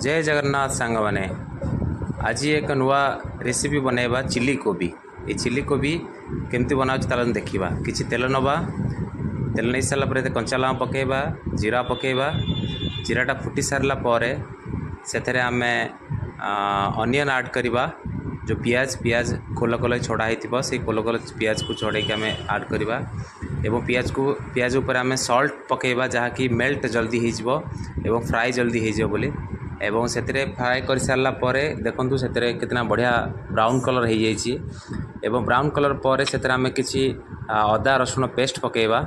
जय जगन्नाथ सांग मैंने आज एक नुआ रेसिपी बनैबा चिली कोबी। ये चिली कोबी केमती बनाऊँ देखा कि तेल नवा तेल नहीं सारापर कंचा लଙ୍କା पकेबा जीरा पकेबा जीराटा फुटी सारापर से आम अनियन ऐड करवा जो पियाज खोल खोल छड़ा हो से खोल खोल पियाज को छड़े आम ऐड करवा एवं पियाज उपर आम सल्ट पकेबा जहाँकि मेल्ट जल्दी हो फ्राए जल्दी हो बोली एवं से फ्राए कर सारा पर देखु से कितना बढ़िया ब्राउन कलर हो जाइए एवं ब्राउन कलर पर से आम कि अदा रसुण पेस्ट पकेबा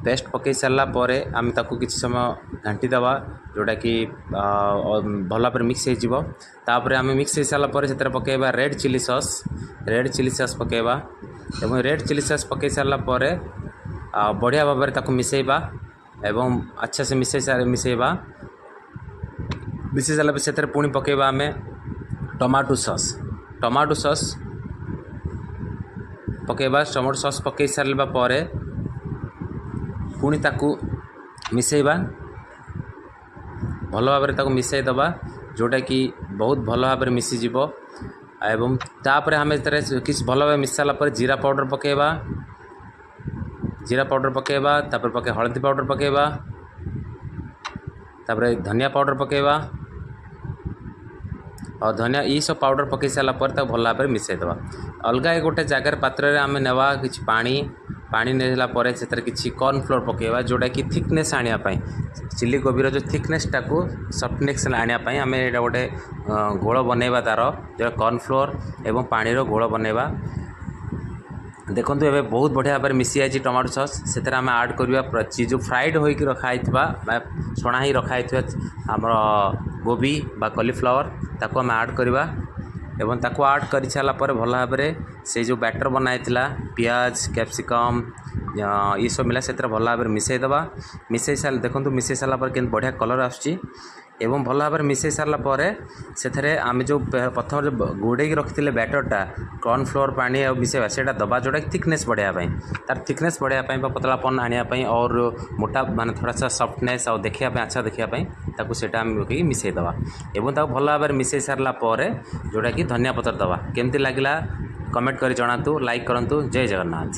पेस्ट पकई सारा पर आम ताकू किसी समय घाटी दवा जोटा कि भल भाव मिक्स होपर आम मिक्स हो सारापर से पकेबा रेड चिली सॉस पकेबा एवं रेड चिली सॉस पकई सारापर बढ़िया भाव में ताकू मिसेबा एवं अच्छा से मिसेबा मिसे सारा से पुणी पकेबा आम टमाटो सॉस पकेबा टमाटो सॉस पकई सारा पर पुणी ताकू मिसेबा भल भाव में मिसई दबा जोटा कि बहुत भल भाव में मिसीज एवं तापर आम किसी भल भाव मिस सारापर जीरा पाउडर पकेबा तापर पके हल्दी पाउडर पकेबा तापर धनिया पाउडर पकेबा और धनिया ये सब पाउडर पकई सारापर भल भाव में मिसई दबा अलग गोटे जगार पात्र आम नेवा कि पानी नेला पर से किसी कॉर्नफ्लोर पकेबा जोटा कि थिकनेस आने चिली कोबीर जो थिकनेसटा को सफ्टनेस आने आम ये गोटे घोल बनैबा तार जो कॉर्नफ्लोर एवं पानी घोल बनैबा देखो ये बहुत बढ़िया भाव में मिसी जाए टमाटो सॉस से आम ऐड करवा चीज जो फ्राइड होकर रखाई छणा ही रखाई आमर गोभी बा कॉलीफ्लावर ताको आम ऐड करवा एवं ताको ऐड कर सारापर भल भाव में से जो बैटर बनाई पियाज कैप्सिकम ये सब मिला से भल भाव में मिसई दबा मिसई सारा देखो मिसई सारापर के बढ़िया कलर आसुची एवं भल भाव में मिसई सारापर से आम जो प्रथम जो गोड़े रखी बैटरटा कॉर्नफ्लोर पानी और मिसेवा से दबा जोटा थिकनेस बढ़ाया तार थिकनेस बढ़ाया पतलापन आने और मोटा मान थोड़ा सा सफ्टनेस और देखा अच्छा देखापी से मिसई दबा एवं भल भाव में मिसई सारापर जोटा कि धनिया पतर दबा केमती लगिला कमेंट कर जनातु लाइक करंतु। जय जगन्नाथ।